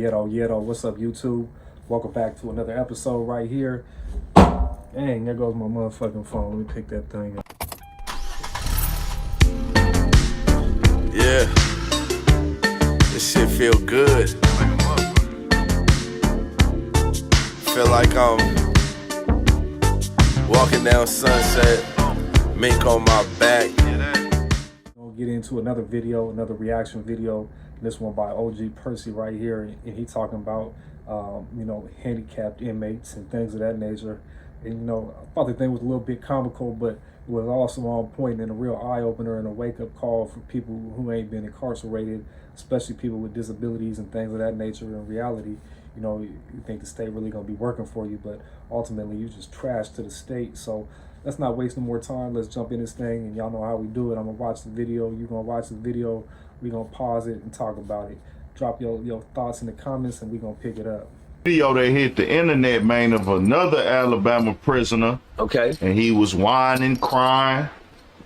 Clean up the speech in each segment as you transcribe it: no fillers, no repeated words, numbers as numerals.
Yeto, what's up, YouTube? Welcome back to another episode right here. Dang, there goes my motherfucking phone. Let me pick that thing up. Yeah, this shit feel good. Feel like I'm walking down Sunset, mink on my back. We'll get into another video, another reaction video. This one by OG Percy right here, and he talking about handicapped inmates and things of that nature. And I thought the thing was a little bit comical, but it was also on point and a real eye-opener and a wake-up call for people who ain't been incarcerated, especially people with disabilities and things of that nature. In reality, you think the state really gonna be working for you, but ultimately you just trash to the state. So let's not waste no more time. Let's jump in this thing, and y'all know how we do it. I'm gonna watch the video, you're gonna watch the video, we're gonna pause it and talk about it. Drop your thoughts in the comments and we're gonna pick it up. Video that hit the internet, man, of another Alabama prisoner. Okay. And he was whining, crying.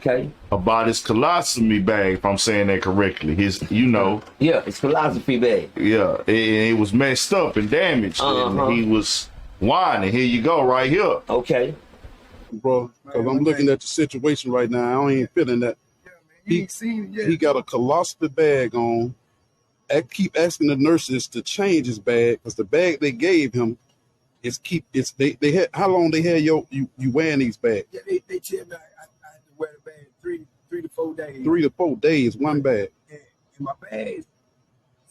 Okay. About his colostomy bag, if I'm saying that correctly. Yeah, it's philosophy bag. Yeah, it was messed up and damaged. And he was whining. Here you go, right here. Okay. Bro, because I'm looking at the situation right now. I ain't feeling that. He got a colostomy bag on. I keep asking the nurses to change his bag because the bag they gave him they had how long they had you wearing these bags? Yeah, they tell me I had to wear the bag three to 4 days. 3 to 4 days, one bag. And my bag,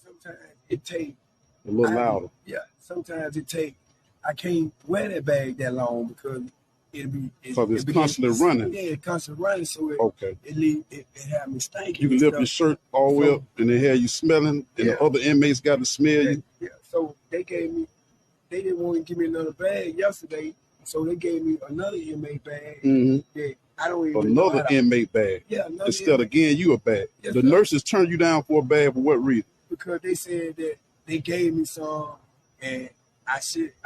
sometimes it take A little louder. Yeah, sometimes I can't wear that bag that long because it's constantly running. Yeah, it's constantly running, so it have me stinking. You can lift your shirt all the way up and they have you smelling, and the other inmates got to smell you. Yeah, so they didn't want to give me another bag yesterday, so they gave me another inmate bag. That I don't even another inmate bag. Yeah, instead of getting you a bag. Yes, the sir. Nurses turned you down for a bag for what reason? Because they said that they gave me some and I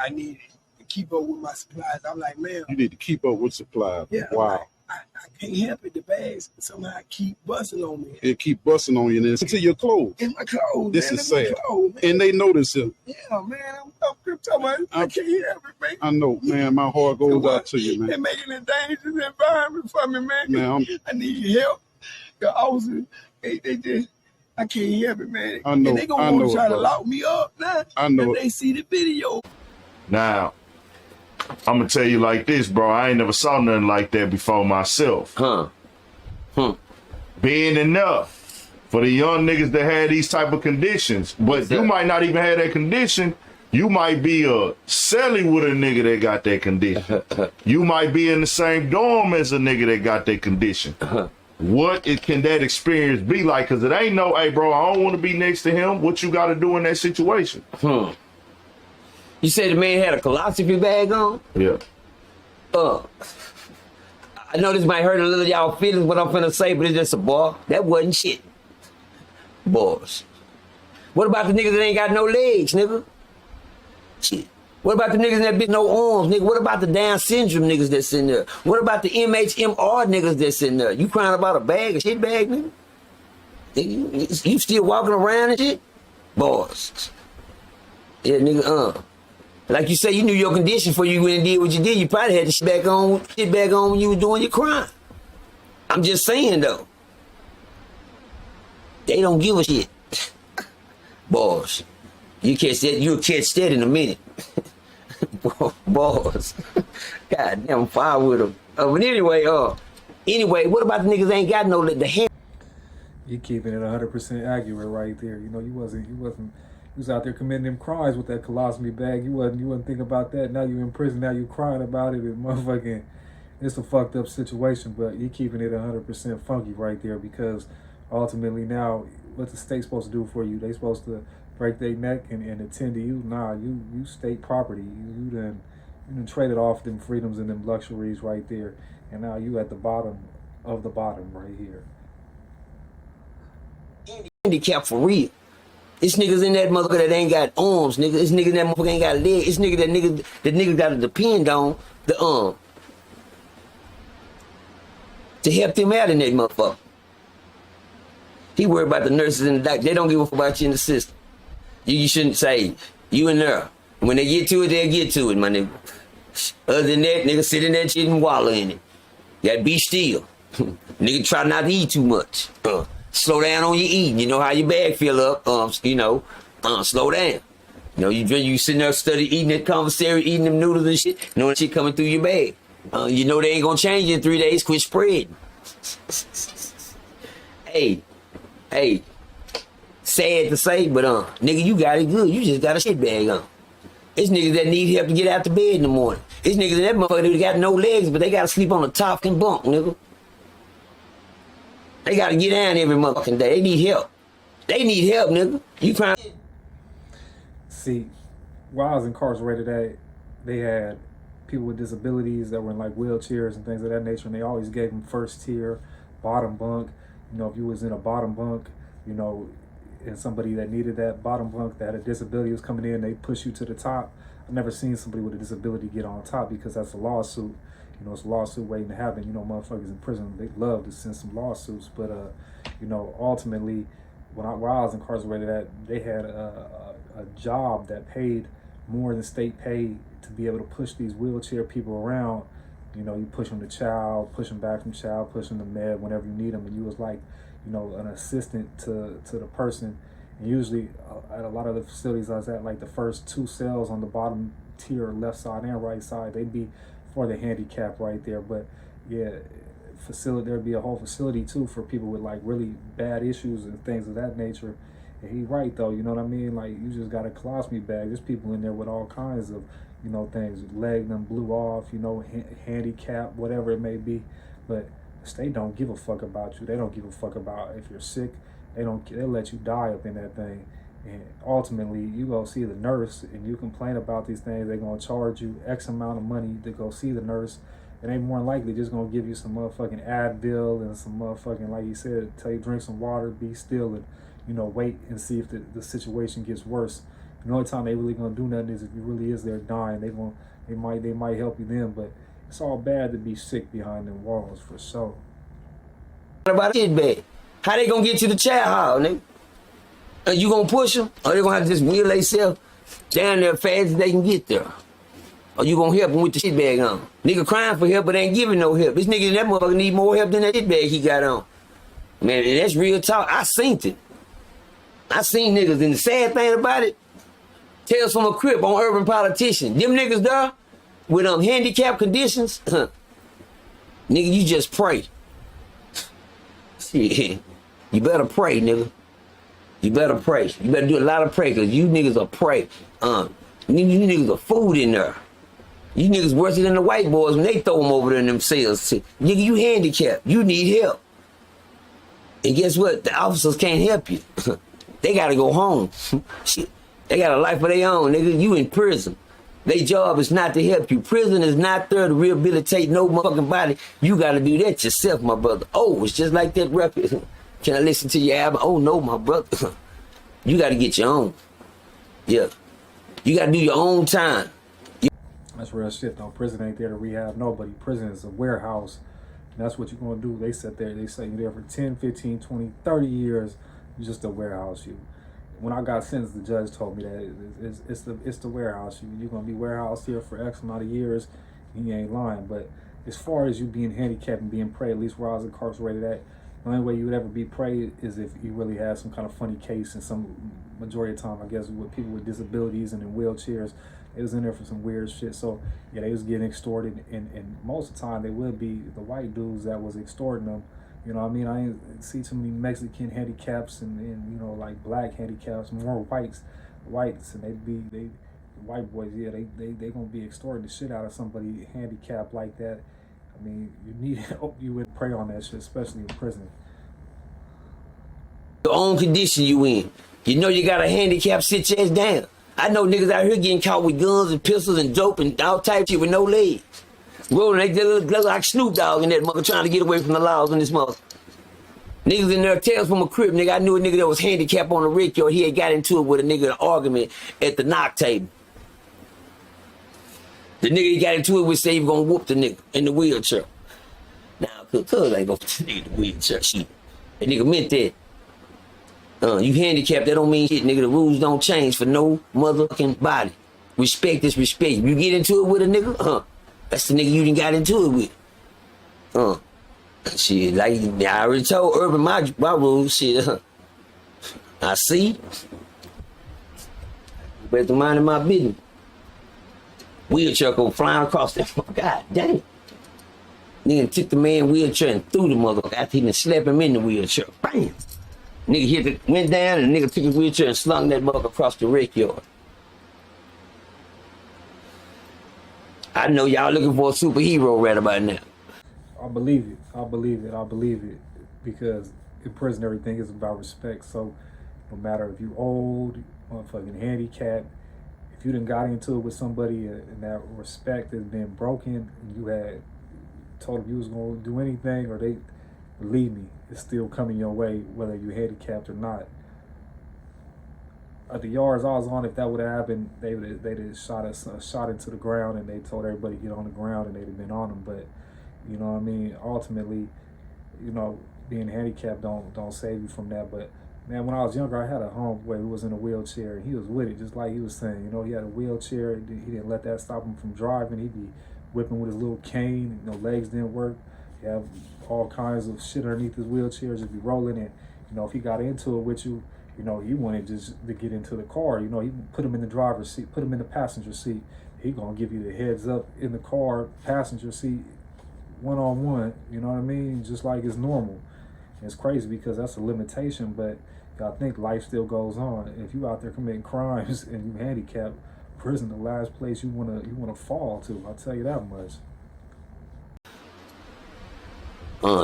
needed to keep up with my supplies. I'm like, man, You need to keep up with supplies. yeah, Wow. I can't help it. The bags somehow keep busting on me. It keep busting on you and it's into your clothes. In my clothes. This man. is In my sad. clothes, man. And they notice it. Yeah, man. I'm talking about I can't help it, man. I know, man. My heart goes out to you, They're man. making a dangerous environment for me, man. Man, I need your help. The officers, they just, I can't help it, man. I know, And they gonna I want know to try it, to bro. lock me up now. I know If it. they see the video. Now, I'm going to tell you like this, bro. I ain't never saw nothing like that before myself. Being enough for the young niggas that had these type of conditions. But you might not even have that condition. You might be a celly with a nigga that got that condition. You might be in the same dorm as a nigga that got that condition. Can that experience be like? Because it ain't no, hey, bro, I don't want to be next to him. What you got to do in that situation? You said the man had a colostomy bag on? Yeah. I know this might hurt a little y'all feelings what I'm finna say, but it's just a boy. That wasn't shit. Boys. What about the niggas that ain't got no legs, nigga? Shit. What about the niggas that bitch no arms, nigga? What about the Down syndrome niggas that's in there? What about the MHMR niggas that's in there? You crying about a shit bag, nigga? You still walking around and shit? Boys. Yeah, nigga, like you say, you knew your condition before you went and did what you did. You probably had the shit back on when you was doing your crime. I'm just saying, though. They don't give a shit. Boys. You'll catch that in a minute. Boys. God damn, I'm fire with them. But anyway, what about the niggas that ain't got the hand? You keeping it 100% accurate right there. You was out there committing them crimes with that colostomy bag. You wasn't thinking about that. Now you in prison. Now you crying about it. And motherfucking, it's a fucked up situation. But you keeping it 100% funky right there, because ultimately now, what the state's supposed to do for you? They supposed to break their neck and attend to you. Nah, you state property. You done traded off them freedoms and them luxuries right there, and now you at the bottom of the bottom right here. Handicap for real. This niggas in that motherfucker that ain't got arms, nigga. This nigga in that motherfucker ain't got legs. This nigga that nigga got to depend on the arm to help them out in that motherfucker. He worried about the nurses and the doctor. They don't give a fuck about you in the system. You shouldn't say, you in there. When they get to it, they'll get to it, my nigga. Other than that, nigga sit in that shit and wallow in it. You gotta be still. Nigga try not to eat too much. Slow down on your eating. You know how your bag fill up. Slow down. You know, you sitting there studying, eating that commissary, eating them noodles and shit. You know that shit coming through your bag. You know they ain't gonna change in 3 days. Quit spreading. Hey. Sad to say, but nigga, you got it good. You just got a shit bag on. It's niggas that need help to get out the bed in the morning. It's niggas that motherfucker that got no legs, but they gotta sleep on the top and bunk, nigga. They gotta get down every motherfucking day. They need help. They need help, nigga. You trying? See, while I was incarcerated, they had people with disabilities that were in like wheelchairs and things of that nature, and they always gave them first tier, bottom bunk. You know, if you was in a bottom bunk, you know, and somebody that needed that bottom bunk that had a disability was coming in, they push you to the top. I've never seen somebody with a disability get on top because that's a lawsuit. You know, it's a lawsuit waiting to happen. You know, motherfuckers in prison, they love to send some lawsuits. But, you know, ultimately, while I was incarcerated, they had a job that paid more than state paid to be able to push these wheelchair people around. You know, you push them to child, push them back from child, push them to med whenever you need them. And you was like, you know, an assistant to the person. And usually at a lot of the facilities I was at, like the first 2 cells on the bottom tier, left side and right side, they'd be for the handicap right there. But yeah, there'd be a whole facility too for people with like really bad issues and things of that nature. And he right though, you know what I mean? Like, you just got a colostomy bag. There's people in there with all kinds of, you know, things. Leg them blew off, you know, handicap, whatever it may be. But the state don't give a fuck about you. They don't give a fuck about if you're sick. They'll let you die up in that thing. And ultimately, you go see the nurse and you complain about these things, they're gonna charge you X amount of money to go see the nurse. And they more than likely just gonna give you some motherfucking Advil and some motherfucking, like you said, tell you drink some water, be still, and, you know, wait and see if the situation gets worse. And the only time they really gonna do nothing is if you really is there dying. They might help you then, but it's all bad to be sick behind them walls for sure. What about kid bag? How they gonna get you to child hall, nigga? Are you gonna push them? Or they gonna have to just wheel themselves down there fast as they can get there? Or you gonna help them with the shit bag on? Nigga crying for help but ain't giving no help. This nigga, that motherfucker need more help than that shit bag he got on. Man, and that's real talk. I seen it. I seen niggas, and the sad thing about it, Tales from a Crip on Urban Politician. Them niggas there with handicap conditions, nigga, you just pray. Shit, you better pray, nigga. You better pray. You better do a lot of pray, cause you niggas are pray. You niggas are food in there. You niggas worse than the white boys when they throw them over there in them cells. Nigga, you handicapped. You need help. And guess what? The officers can't help you. They gotta go home. Shit. They got a life of their own, nigga. You in prison. Their job is not to help you. Prison is not there to rehabilitate no motherfucking body. You gotta do that yourself, my brother. Oh, it's just like that record. Can I listen to your album? Oh no, my brother. You gotta get your own. Yeah. You gotta do your own time. That's real shit though. Prison ain't there to rehab nobody. Prison is a warehouse. And that's what you're gonna do. They sit there, they say you're there for 10, 15, 20, 30 years. You're just a warehouse. When I got sentenced, the judge told me that it's the warehouse. You're gonna be warehoused here for X amount of years. He ain't lying. But as far as you being handicapped and being prey, at least where I was incarcerated at, the only way you would ever be prey is if you really had some kind of funny case. And some majority of the time, I guess, with people with disabilities and in wheelchairs, they was in there for some weird shit. So yeah, they was getting extorted, and most of the time they would be the white dudes that was extorting them. You know what I mean? I ain't see too many Mexican handicaps and you know, like black handicaps, more whites, and the white boys, yeah, they gonna be extorting the shit out of somebody handicapped like that. I mean, you need help. You would prey on that shit, especially in prison. Your own condition you in. You know you got a handicap, sit your ass down. I know niggas out here getting caught with guns and pistols and dope and all type of shit with no legs. Rolling, they look like Snoop Dogg in that mother trying to get away from the laws in this mother. Niggas in there, Tales from a Crip, nigga. I knew a nigga that was handicapped on the Rick, yo. He had got into it with a nigga in an argument at the knock table. The nigga he got into it with said he was gonna whoop the nigga in the wheelchair. Now, cuz ain't gonna put the nigga in the wheelchair, shit. That nigga meant that. You handicapped, that don't mean shit, nigga. The rules don't change for no motherfucking body. Respect is respect. If you get into it with a nigga, that's the nigga you done got into it with. Shit, like I already told Urban my rules, shit. I see. Better mind my business. Wheelchair go flying across that. God damn. Nigga took the man wheelchair and threw the motherfucker after he done slapped him in the wheelchair. Bam! Nigga went down and the nigga took his wheelchair and slung that motherfucker across the rec yard. I know y'all looking for a superhero right about now. I believe it. I believe it. I believe it. Because in prison, everything is about respect. So no matter if you old, motherfucking handicapped, if you done got into it with somebody and that respect has been broken, and you had told them you was gonna do anything, or they, believe me, it's still coming your way, whether you're handicapped or not. At the yards I was on, if that would have happened, they'd have shot into the ground, and they told everybody to get on the ground, and they'd have been on them. But you know what I mean? Ultimately, you know, being handicapped don't save you from that. But man, when I was younger, I had a homeboy who was in a wheelchair, and he was with it, just like he was saying. You know, he had a wheelchair. He didn't let that stop him from driving. He'd be whipping with his little cane. You know, legs didn't work. He had all kinds of shit underneath his wheelchair, just be rolling it. You know, if he got into it with you, you know, he wanted just to get into the car. You know, he put him in the driver's seat, put him in the passenger seat. He gonna give you the heads up in the car, passenger seat, one-on-one. You know what I mean? Just like it's normal. And it's crazy because that's a limitation, but I think life still goes on. If you out there committing crimes and you handicapped, prison the last place you wanna fall to. I'll tell you that much.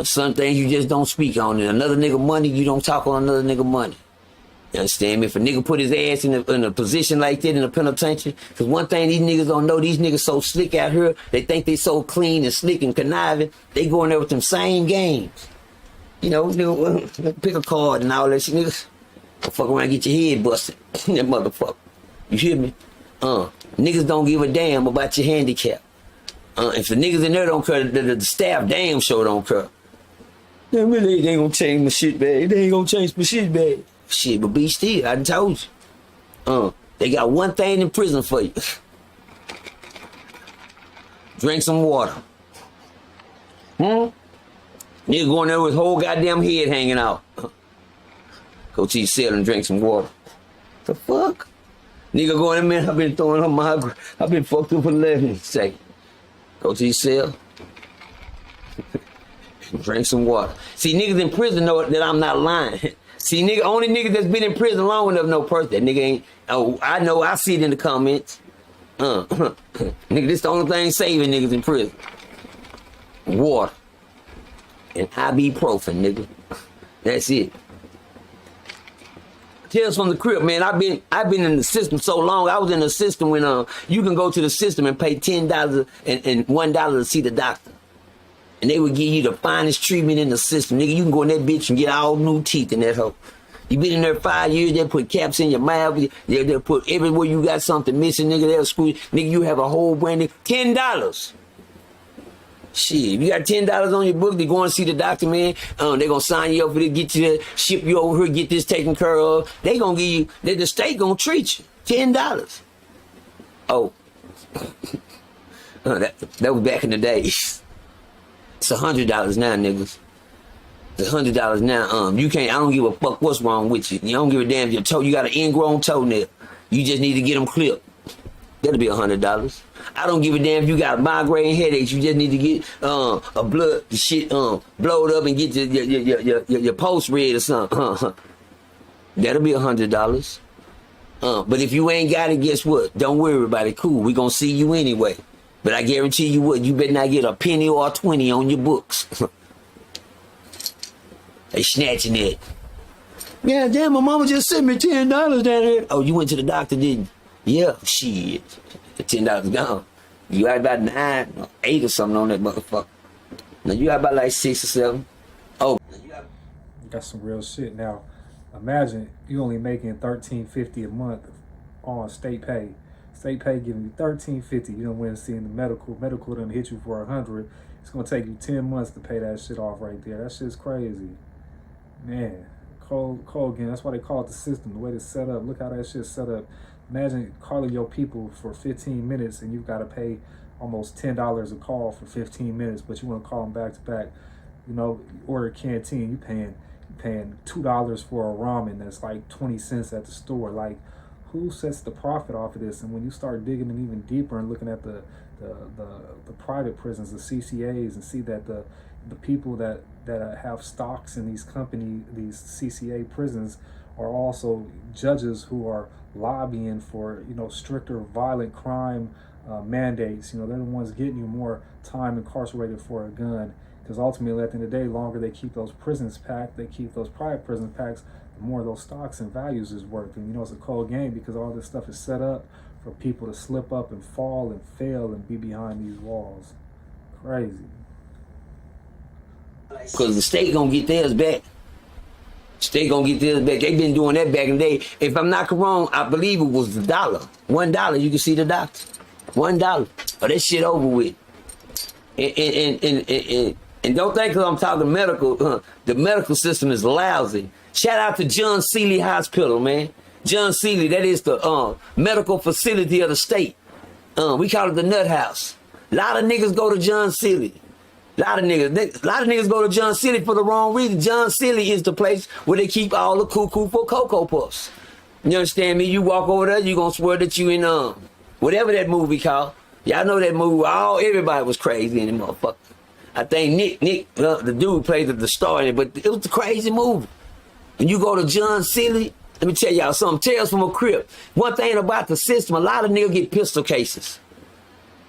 Some things you just don't speak on. And another nigga money, you don't talk on another nigga money. You understand me? If a nigga put his ass in a position like that in a penitentiary, because one thing these niggas don't know, these niggas so slick out here, they think they so clean and slick and conniving, they go in there with them same games. You know, nigga, pick a card and all that shit, niggas. Fuck around and get your head busted. That motherfucker. You hear me? Niggas don't give a damn about your handicap. If the niggas in there don't care, the staff damn sure don't care. They really ain't gonna change my shit bag. They ain't gonna change my shit bag. Shit, but be still, I done told you. They got one thing in prison for you. Drink some water. Nigga going there with his whole goddamn head hanging out. Go to your cell and drink some water. The fuck? Nigga going in, man, I've been throwing up my, I've been fucked up for 11. Say, go to your cell. Drink some water. See, niggas in prison know that I'm not lying. See, nigga, only nigga that's been in prison long enough know Percy. That nigga ain't, oh, I know, I see it in the comments. Nigga, this the only thing saving niggas in prison. Water. And ibuprofen, nigga. That's it. Tales from the crib, man. I've been in the system so long. I was in the system when you can go to the system and pay $10 and $1 to see the doctor. And they would give you the finest treatment in the system. Nigga, you can go in that bitch and get all new teeth in that hoe. You been in there 5 years, they'll put caps in your mouth. They'll put everywhere you got something missing, nigga, they'll screw you. Nigga, you have a whole brand new $10. Shit, if you got $10 on your book, they go and see the doctor, man. They gonna sign you up for this, get you there, ship you over here, get this taken care of. They gonna give you, the state gonna treat you. $10. Oh. That was back in the days. It's $100 now, niggas. It's $100 now. You can't, I don't give a fuck what's wrong with you. You don't give a damn if your toe, you got an ingrown toenail. You just need to get them clipped. That'll be $100. I don't give a damn if you got migraine headaches. You just need to get a blood shit blowed up and get your pulse read or something. That'll be $100. But if you ain't got it, guess what? Don't worry about it. Cool. We gonna see you anyway. But I guarantee you what, you better not get a penny or a 20 on your books. They snatching it. Yeah, damn, my mama just sent me $10 down here. Oh, you went to the doctor, didn't you? Yeah, shit. The $10 gone. You got about 9 or 8 or something on that motherfucker. Now you got about like 6 or 7. Oh, That's some real shit. Now, imagine you only making $13.50 a month on state pay. State pay giving you $13.50. You don't went and seeing the medical. Medical done hit you for $100. It's gonna take you 10 months to pay that shit off right there. That shit's crazy, man. Cold game. That's why they call it the system, the way it's set up. Look how that shit's set up. Imagine calling your people for 15 minutes and you've got to pay almost $10 a call for 15 minutes, but you want to call them back to back. You know, order canteen, you paying $2 for a ramen that's like 20 cents at the store. Like, who sets the profit off of this? And when you start digging in even deeper and looking at the private prisons, the CCAs, and see that the people that have stocks in these these CCA prisons are also judges who are lobbying for, you know, stricter violent crime mandates. You know, they're the ones getting you more time incarcerated for a gun, because ultimately at the end of the day, longer they keep those prisons packed, they keep those private prison packs, the more those stocks and values is worth. And you know, it's a cold game because all this stuff is set up for people to slip up and fall and fail and be behind these walls. Crazy. Because the state gonna get theirs back. State gonna get theirs back. They been doing that back in the day. If I'm not wrong, I believe it was $1. $1, you can see the doctor. $1. Oh, that shit over with. And don't think because I'm talking medical, the medical system is lousy. Shout out to John Seeley Hospital, man. John Seeley, that is the medical facility of the state. We call it the nut house. A lot of niggas go to John Seeley. A lot of niggas go to John Seeley for the wrong reason. John Seeley is the place where they keep all the cuckoo for Cocoa Puffs. You understand me? You walk over there, you gonna swear that you in whatever that movie called. Y'all know that movie. Everybody was crazy in the motherfucker. I think Nick, the dude played the star in it, but it was the crazy movie. And you go to John Seeley, let me tell y'all something. Tales from a crib. One thing about the system, a lot of niggas get pistol cases.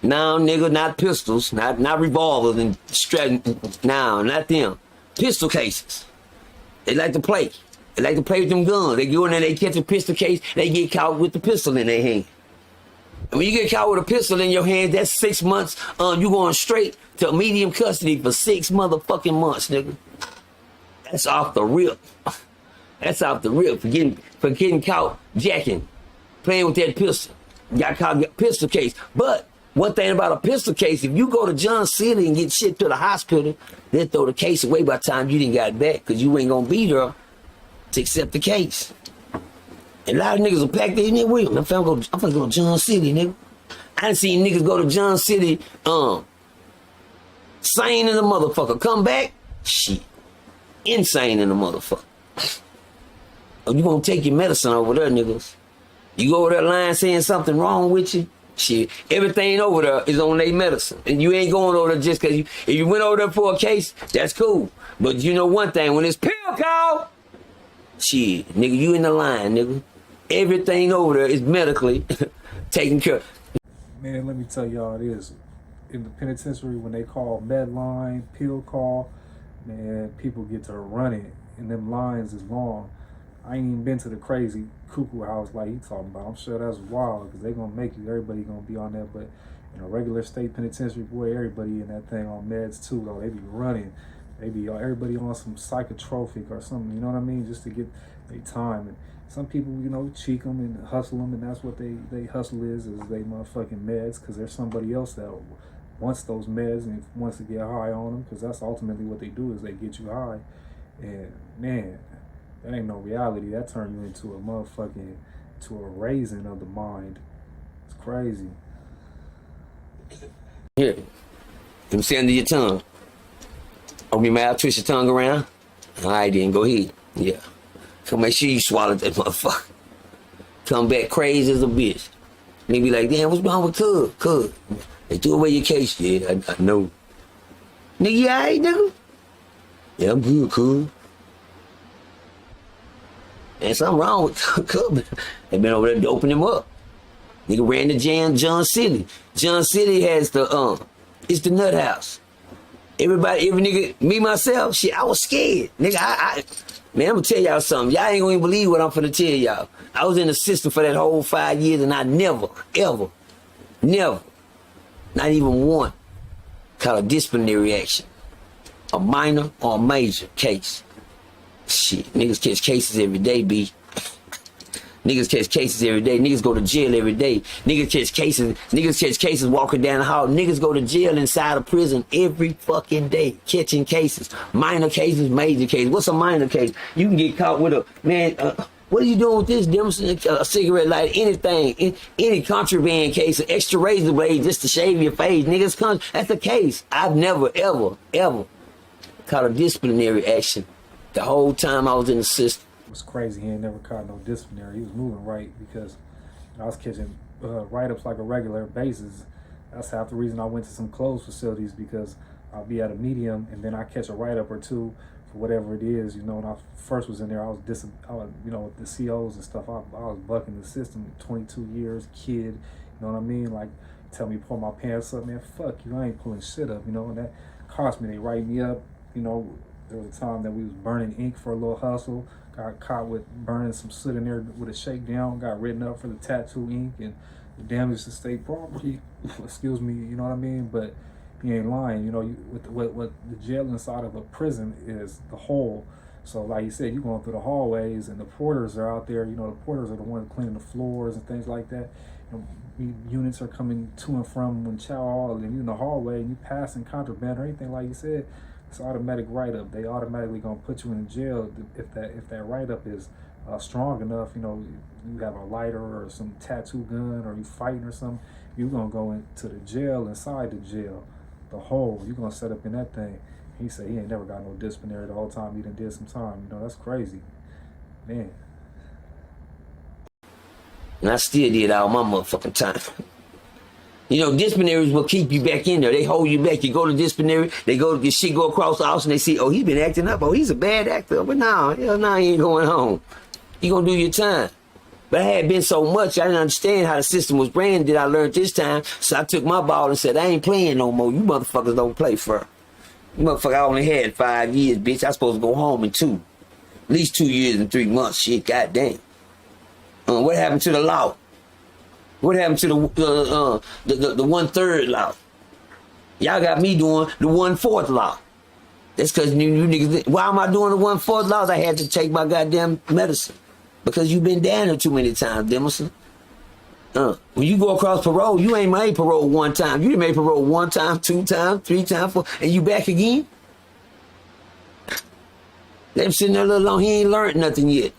No, nigga, not pistols, not revolvers and no, not them. Pistol cases. They like to play. They like to play with them guns. They go in there, they catch a pistol case, they get caught with the pistol in their hand. And when you get caught with a pistol in your hand, that's 6 months. You going straight to medium custody for 6 motherfucking months, nigga. That's off the rip. That's off the rip for getting caught jacking, playing with that pistol. Got caught with a pistol case. But one thing about a pistol case, if you go to John Seeley and get shit to the hospital, they'll throw the case away by the time you didn't got it back, because you ain't gonna be there to accept the case. And a lot of niggas will pack their nigga with them. I'm finna go to John Seeley, nigga. I done seen niggas go to John Seeley, sane in the motherfucker. Come back, shit, insane in the motherfucker. You gonna take your medicine over there, niggas. You go over there lying saying something wrong with you, shit, everything over there is on their medicine. And you ain't going over there just because if you went over there for a case, that's cool. But you know one thing, when it's pill call, shit, nigga, you in the line, nigga. Everything over there is medically taken care of. Man, let me tell y'all this. In the penitentiary, when they call Medline, pill call, man, people get to running, and them lines is long. I ain't even been to the crazy cuckoo house like he talking about. I'm sure that's wild, because they gonna make you, everybody gonna be on that. But in a regular state penitentiary, boy, everybody in that thing on meds too, though. They be running. They be everybody on some psychotropic or something, you know what I mean? Just to get their time. And some people, you know, cheek them and hustle them, and that's what they hustle is they motherfucking meds, because there's somebody else that wants those meds and wants to get high on them, because that's ultimately what they do, is they get you high. And man, that ain't no reality. That turn you into a raisin of the mind. It's crazy. Here, let me see under your tongue. Open your mouth, twist your tongue around. All right, then, go ahead. Yeah. So make sure you swallow that motherfucker. Come back crazy as a bitch. They be like, damn, what's wrong with Cuz? They threw away your case. Yeah, I know. Nigga, you all right, nigga? Yeah, I'm good, Cuz. And something wrong with Cuz. They been over there to open him up. Nigga ran to John Seeley. John Seeley has it's the nut house. Every nigga, me, myself, shit, I was scared. Nigga, man, I'm gonna tell y'all something. Y'all ain't gonna even believe what I'm finna tell y'all. I was in the system for that whole 5 years, and I never, ever, not even one, caught a disciplinary action. A minor or a major case. Shit, niggas catch cases every day, B. Niggas catch cases every day. Niggas go to jail every day. Niggas catch cases walking down the hall. Niggas go to jail inside of prison every fucking day, catching cases. Minor cases, major cases. What's a minor case? You can get caught with a, man, what are you doing with this? Demonstrating a cigarette lighter, anything, any contraband case, an extra razor blade just to shave your face. Niggas, that's the case. I've never, ever caught a disciplinary action the whole time I was in the system. It was crazy. He ain't never caught no disciplinary. He was moving right because I was catching write-ups like a regular basis. That's half the reason I went to some closed facilities, because I'll be at a medium and then I catch a write-up or two for whatever it is. You know, when I first was in there, I was you know, with the COs and stuff, I was bucking the system. 22 years, kid. You know what I mean? Like, tell me pull my pants up, man. Fuck you, I ain't pulling shit up. You know, and that cost me. They write me up. You know, there was a time that we was burning ink for a little hustle. Got caught with burning some soot in there with a shakedown. Got written up for the tattoo ink and the damage to state property. Excuse me, you know what I mean? But he ain't lying. You know, what the jail inside of a prison is the hole. So like you said, you're going through the hallways and the porters are out there. You know, the porters are the ones cleaning the floors and things like that. And units are coming to and from when chow all, and you in the hallway and you passing contraband or anything like you said. It's automatic write-up. They automatically gonna put you in jail if that write-up is strong enough. You know, you have a lighter or some tattoo gun or you fighting or something, you gonna go into the jail, inside the jail, the hole. You gonna set up in that thing. He said he ain't never got no disciplinary the whole time. He done did some time. You know, that's crazy, man. And I still did all my motherfucking time. You know, disciplinaries will keep you back in there. They hold you back. You go to disciplinary, your shit go across the house and they see, oh, he's been acting up. Oh, he's a bad actor. But no, hell no, he ain't going home. You gonna do your time. But I had been so much, I didn't understand how the system was ran that I learned this time. So I took my ball and said, I ain't playing no more. You motherfuckers don't play fair. You motherfucker, I only had 5 years, bitch. I supposed to go home in 2. At least 2 years and 3 months. Shit, goddamn. What happened to the law? What happened to the 1/3 law? Y'all got me doing the 1/4 law. That's because you niggas. Why am I doing the 1/4 laws? I had to take my goddamn medicine because you've been down here too many times, Demerson. When you go across parole, you ain't made parole 1 time. You done made parole 1 time, 2 times, 3 times, 4, and you back again. Let him sitting there a little long. He ain't learned nothing yet.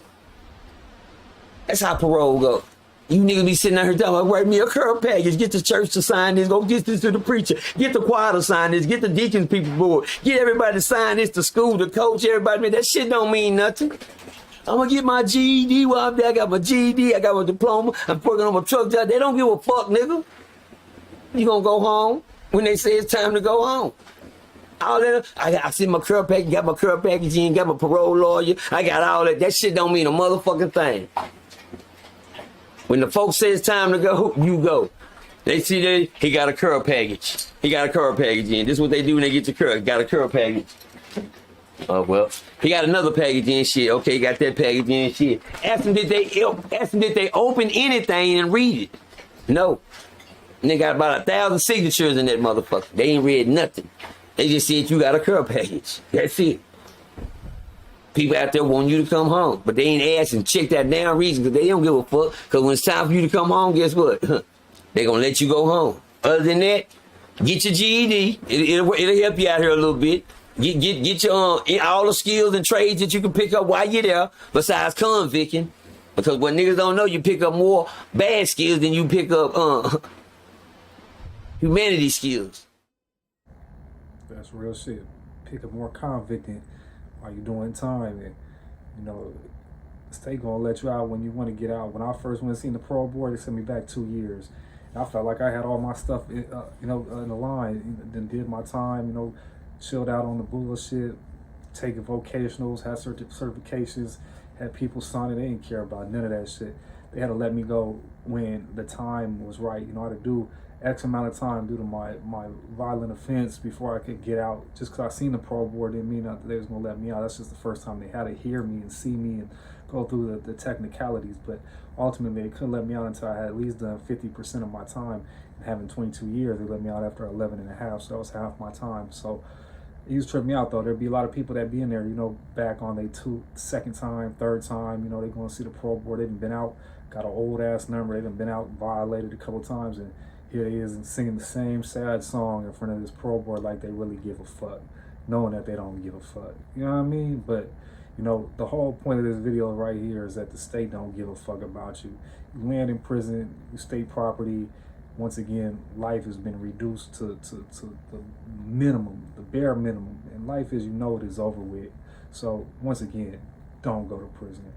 That's how parole go. You niggas be sitting out here talking about, write me a care package, get the church to sign this, go get this to the preacher, get the choir to sign this, get the deacons people board, get everybody to sign this, the school, the coach, everybody. Man, that shit don't mean nothing. I'm gonna get my GED while I'm there. I got my GED, I got my diploma, I'm working on my truck job. They don't give a fuck, nigga. You gonna go home when they say it's time to go home. All that, I see my care package, got my care package in, got my parole lawyer, I got all that. That shit don't mean a motherfucking thing. When the folks say it's time to go, you go. They see that he got a care package. He got a care package in. This is what they do when they get your care. Got a care package. Oh, well, he got another package in, shit. Okay, he got that package in, shit. Ask them did they open anything and read it. No. And they got about 1,000 signatures in that motherfucker. They ain't read nothing. They just said you got a care package. That's it. People out there want you to come home, but they ain't asking, check that damn reason, because they don't give a fuck. Because when it's time for you to come home, guess what? They gonna let you go home. Other than that, get your GED. It'll help you out here a little bit. Get your all the skills and trades that you can pick up while you're there, besides convicting. Because what niggas don't know, you pick up more bad skills than you pick up humanity skills. That's real shit. Pick up more convicting while you're doing time, and you know, state gonna let you out when you want to get out. When I first went to see the parole board, they sent me back 2 years. And I felt like I had all my stuff, in the line. Then did my time, you know, chilled out on the bullshit, taking vocationals, had certifications, had people signing. They didn't care about none of that shit. They had to let me go when the time was right. You know, I had to do X amount of time due to my violent offense before I could get out. Just because I seen the parole board didn't mean that they was gonna let me out. That's just the first time they had to hear me and see me and go through the technicalities. But ultimately, they couldn't let me out until I had at least done 50% of my time. And having 22 years, they let me out after 11 and a half, so that was half my time. So it used to trip me out, though. There'd be a lot of people that be in there, you know, back on their second time, third time. You know, they going to see the parole board. They done been out got an old ass number. They done been out violated a couple times, and here he is and singing the same sad song in front of this parole board like they really give a fuck, knowing that they don't give a fuck. You know what I mean? But you know, the whole point of this video right here is that the state don't give a fuck about you. You land in prison, you state property. Once again, life has been reduced to the minimum, the bare minimum. And life, as you know, it is over with. So once again, don't go to prison.